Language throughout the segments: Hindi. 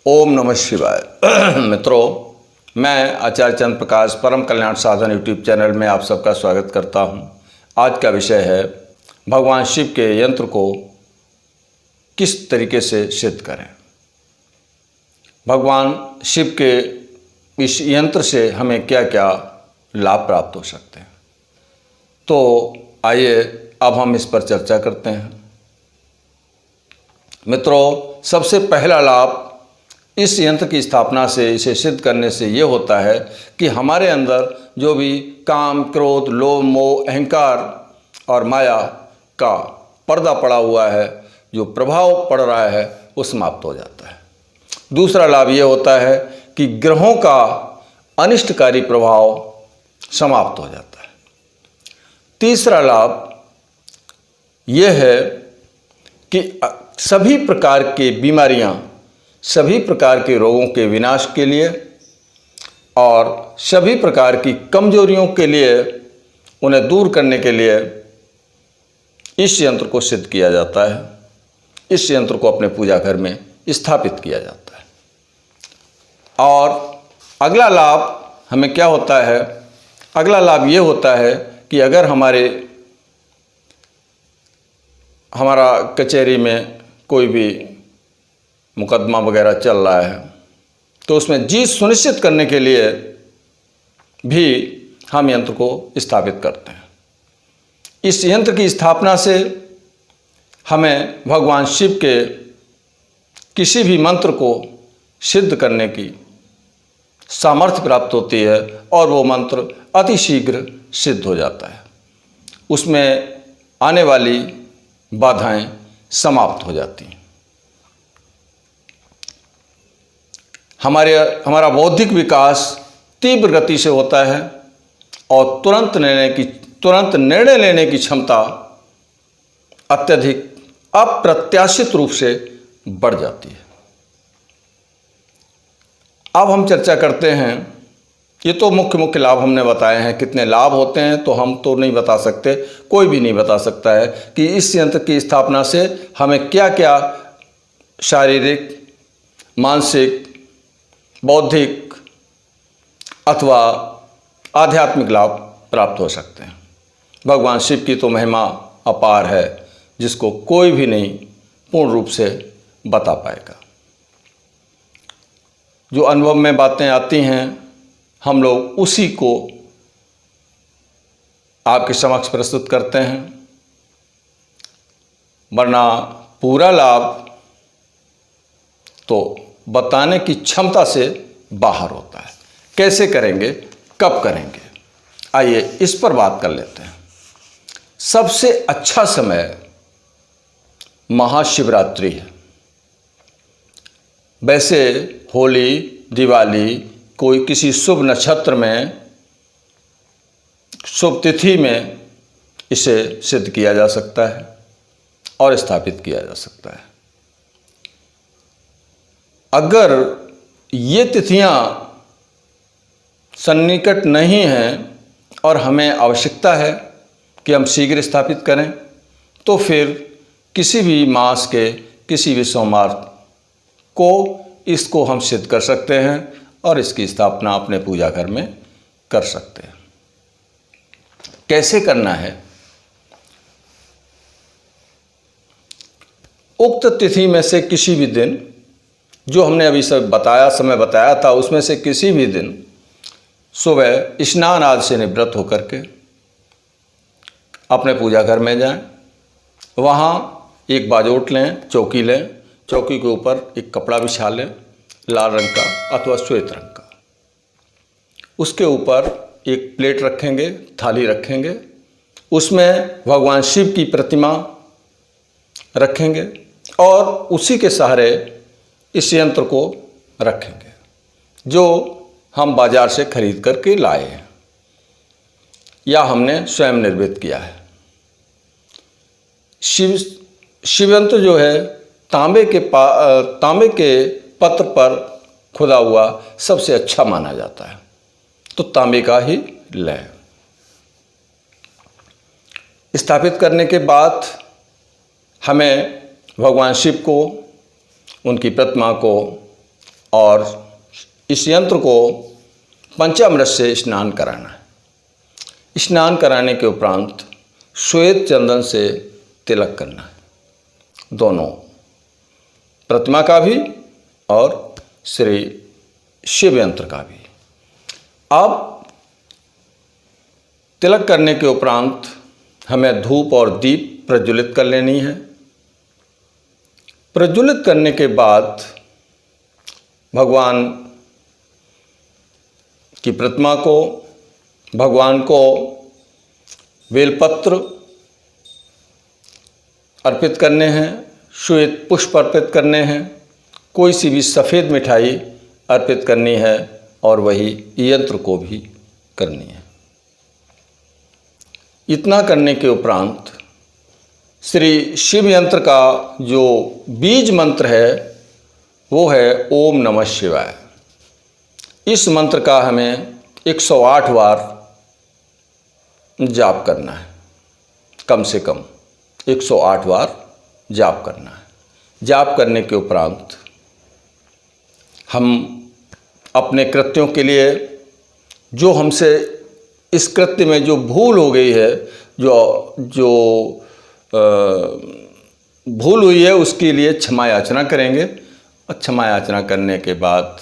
ओम नमः शिवाय। मित्रों, मैं आचार्य चंद्र प्रकाश परम कल्याण साधन यूट्यूब चैनल में आप सबका स्वागत करता हूं। आज का विषय है भगवान शिव के यंत्र को किस तरीके से सिद्ध करें। भगवान शिव के इस यंत्र से हमें क्या क्या लाभ प्राप्त हो सकते हैं, तो आइए अब हम इस पर चर्चा करते हैं। मित्रों, सबसे पहला लाभ इस यंत्र की स्थापना से, इसे सिद्ध करने से ये होता है कि हमारे अंदर जो भी काम, क्रोध, लोभ, मोह, अहंकार और माया का पर्दा पड़ा हुआ है, जो प्रभाव पड़ रहा है, वो समाप्त हो जाता है। दूसरा लाभ ये होता है कि ग्रहों का अनिष्टकारी प्रभाव समाप्त हो जाता है। तीसरा लाभ ये है कि सभी प्रकार की बीमारियां, सभी प्रकार के रोगों के विनाश के लिए और सभी प्रकार की कमजोरियों के लिए, उन्हें दूर करने के लिए इस यंत्र को सिद्ध किया जाता है। इस यंत्र को अपने पूजा घर में स्थापित किया जाता है। और अगला लाभ हमें क्या होता है? अगला लाभ ये होता है कि अगर हमारा कचहरी में कोई भी मुकदमा वगैरह चल रहा है, तो उसमें जीत सुनिश्चित करने के लिए भी हम यंत्र को स्थापित करते हैं। इस यंत्र की स्थापना से हमें भगवान शिव के किसी भी मंत्र को सिद्ध करने की सामर्थ्य प्राप्त होती है और वो मंत्र अतिशीघ्र सिद्ध हो जाता है। उसमें आने वाली बाधाएं समाप्त हो जाती हैं। हमारा बौद्धिक विकास तीव्र गति से होता है और तुरंत निर्णय लेने की क्षमता अत्यधिक अप्रत्याशित रूप से बढ़ जाती है। अब हम चर्चा करते हैं। ये तो मुख्य लाभ हमने बताए हैं। कितने लाभ होते हैं तो हम तो नहीं बता सकते, कोई भी नहीं बता सकता है कि इस यंत्र की स्थापना से हमें क्या क्या शारीरिक, मानसिक, बौद्धिक अथवा आध्यात्मिक लाभ प्राप्त हो सकते हैं। भगवान शिव की तो महिमा अपार है, जिसको कोई भी नहीं पूर्ण रूप से बता पाएगा। जो अनुभव में बातें आती हैं, हम लोग उसी को आपके समक्ष प्रस्तुत करते हैं, वरना पूरा लाभ तो बताने की क्षमता से बाहर होता है। कैसे करेंगे, कब करेंगे, आइए इस पर बात कर लेते हैं। सबसे अच्छा समय महाशिवरात्रि है। वैसे होली, दिवाली, कोई किसी शुभ नक्षत्र में, शुभ तिथि में इसे सिद्ध किया जा सकता है और स्थापित किया जा सकता है। अगर ये तिथियां सन्निकट नहीं हैं और हमें आवश्यकता है कि हम शीघ्र स्थापित करें, तो फिर किसी भी मास के किसी भी सोमवार को इसको हम सिद्ध कर सकते हैं और इसकी स्थापना अपने पूजा घर में कर सकते हैं। कैसे करना है? उक्त तिथि में से किसी भी दिन, जो हमने अभी सब समय बताया था, उसमें से किसी भी दिन सुबह स्नान आदि से निवृत्त होकर के अपने पूजा घर में जाएं। वहाँ एक बाजोट लें, चौकी लें, चौकी के ऊपर एक कपड़ा बिछा लें, लाल रंग का अथवा श्वेत रंग का। उसके ऊपर एक प्लेट रखेंगे, थाली रखेंगे, उसमें भगवान शिव की प्रतिमा रखेंगे और उसी के सहारे इस यंत्र को रखेंगे, जो हम बाजार से खरीद करके लाए हैं या हमने स्वयं निर्मित किया है। शिव यंत्र जो है तांबे के पत्र पर खुदा हुआ सबसे अच्छा माना जाता है, तो तांबे का ही लें। स्थापित करने के बाद हमें भगवान शिव को, उनकी प्रतिमा को और इस यंत्र को पंचामृत से स्नान कराना है। स्नान कराने के उपरांत श्वेत चंदन से तिलक करना है, दोनों प्रतिमा का भी और श्री शिव यंत्र का भी। अब तिलक करने के उपरांत हमें धूप और दीप प्रज्वलित कर लेनी है। प्रज्वलित करने के बाद भगवान की प्रतिमा को, भगवान को बेलपत्र अर्पित करने हैं, श्वेत पुष्प अर्पित करने हैं, कोई सी भी सफ़ेद मिठाई अर्पित करनी है और वही यंत्र को भी करनी है। इतना करने के उपरांत श्री शिव यंत्र का जो बीज मंत्र है वो है ओम नमः शिवाय। इस मंत्र का हमें 108 बार जाप करना है, कम से कम 108 बार जाप करना है। जाप करने के उपरांत हम अपने कृत्यों के लिए, जो हमसे इस कृत्य में जो भूल हो गई है, जो भूल हुई है, उसके लिए क्षमा याचना करेंगे। और क्षमा याचना करने के बाद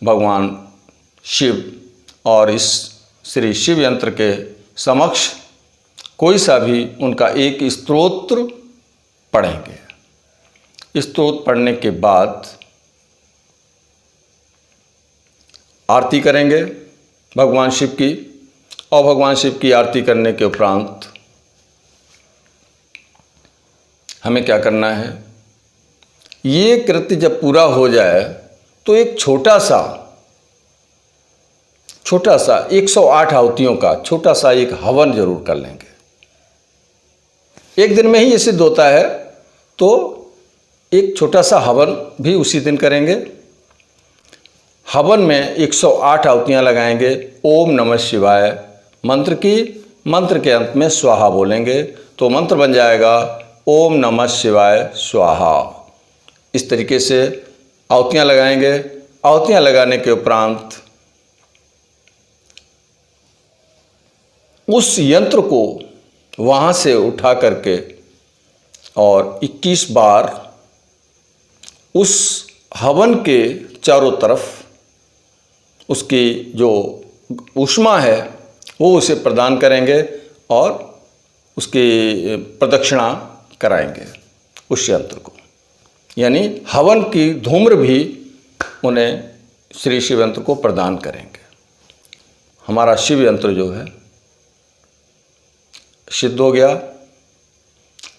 भगवान शिव और इस श्री शिव यंत्र के समक्ष कोई सा भी उनका एक स्तोत्र पढ़ेंगे। स्तोत्र पढ़ने के बाद आरती करेंगे भगवान शिव की, और भगवान शिव की आरती करने के उपरांत हमें क्या करना है, ये कृत्य जब पूरा हो जाए तो एक छोटा सा 108 आहुतियों का छोटा सा एक हवन जरूर कर लेंगे। एक दिन में ही ये सिद्ध होता है, तो एक छोटा सा हवन भी उसी दिन करेंगे। हवन में 108 आहुतियाँ लगाएंगे ओम नमः शिवाय मंत्र की। मंत्र के अंत में स्वाहा बोलेंगे तो मंत्र बन जाएगा ओम नमः शिवाय स्वाहा। इस तरीके से आहुतियाँ लगाएंगे। आहुतियाँ लगाने के उपरांत उस यंत्र को वहाँ से उठा करके और 21 बार उस हवन के चारों तरफ उसकी जो ऊष्मा है वो उसे प्रदान करेंगे और उसकी प्रदक्षिणा कराएंगे उस यंत्र को। यानी हवन की धूम्र भी उन्हें श्री शिव यंत्र को प्रदान करेंगे। हमारा शिव यंत्र जो है सिद्ध हो गया।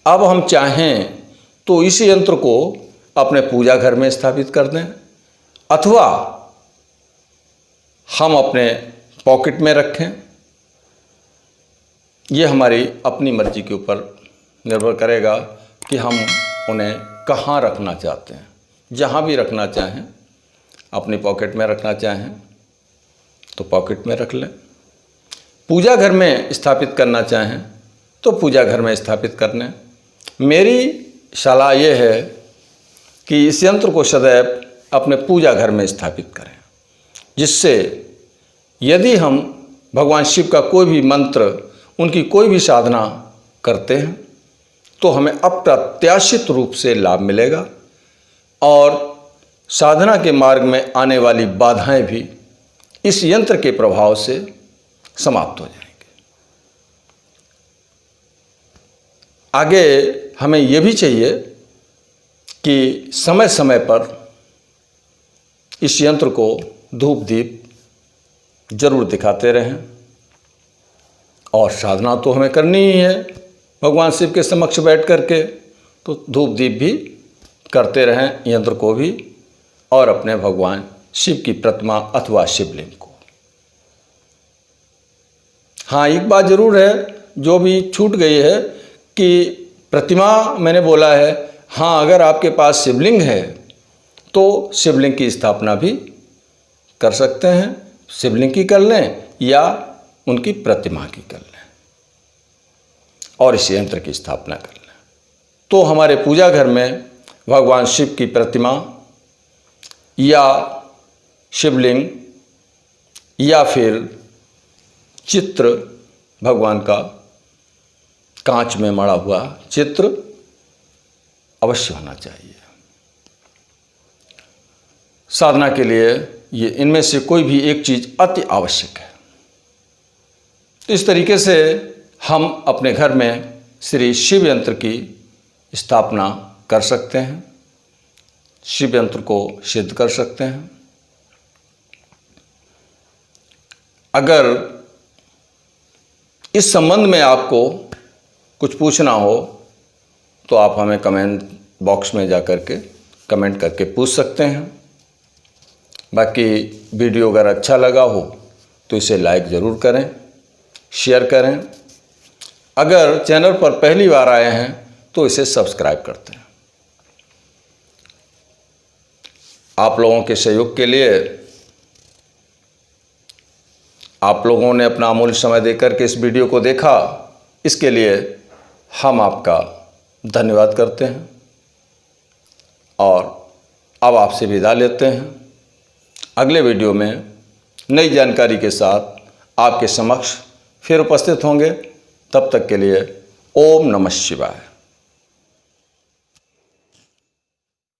अब हम चाहें तो इस यंत्र को अपने पूजा घर में स्थापित कर दें, अथवा हम अपने पॉकेट में रखें। ये हमारी अपनी मर्जी के ऊपर निर्भर करेगा कि हम उन्हें कहाँ रखना चाहते हैं। जहाँ भी रखना चाहें, अपनी पॉकेट में रखना चाहें तो पॉकेट में रख लें। पूजा घर में स्थापित करना चाहें तो पूजा घर में स्थापित कर लें। मेरी सलाह ये है कि इस यंत्र को सदैव अपने पूजा घर में स्थापित करें, जिससे यदि हम भगवान शिव का कोई भी मंत्र, उनकी कोई भी साधना करते हैं तो हमें अप्रत्याशित रूप से लाभ मिलेगा और साधना के मार्ग में आने वाली बाधाएं भी इस यंत्र के प्रभाव से समाप्त हो जाएंगे। आगे हमें यह भी चाहिए कि समय समय पर इस यंत्र को धूप दीप जरूर दिखाते रहें, और साधना तो हमें करनी ही है भगवान शिव के समक्ष बैठ करके, तो धूप दीप भी करते रहें यंत्र को भी और अपने भगवान शिव की प्रतिमा अथवा शिवलिंग को। हाँ, एक बात जरूर है जो भी छूट गई है कि प्रतिमा मैंने बोला है, हाँ अगर आपके पास शिवलिंग है तो शिवलिंग की स्थापना भी कर सकते हैं। शिवलिंग की कर लें या उनकी प्रतिमा की कर लें और इस यंत्र की स्थापना कर लें, तो हमारे पूजा घर में भगवान शिव की प्रतिमा या शिवलिंग या फिर चित्र भगवान का कांच में मढ़ा हुआ चित्र अवश्य होना चाहिए। साधना के लिए ये इनमें से कोई भी एक चीज़ अति आवश्यक है। तो इस तरीके से हम अपने घर में श्री शिव यंत्र की स्थापना कर सकते हैं, शिव यंत्र को सिद्ध कर सकते हैं। अगर इस संबंध में आपको कुछ पूछना हो तो आप हमें कमेंट बॉक्स में जाकर के कमेंट करके पूछ सकते हैं। बाकी वीडियो अगर अच्छा लगा हो तो इसे लाइक ज़रूर करें, शेयर करें। अगर चैनल पर पहली बार आए हैं तो इसे सब्सक्राइब करते हैं। आप लोगों के सहयोग के लिए, आप लोगों ने अपना अमूल्य समय देकर के इस वीडियो को देखा, इसके लिए हम आपका धन्यवाद करते हैं और अब आपसे विदा लेते हैं। अगले वीडियो में नई जानकारी के साथ आपके समक्ष फिर उपस्थित होंगे। तब तक के लिए ओम नमः शिवाय।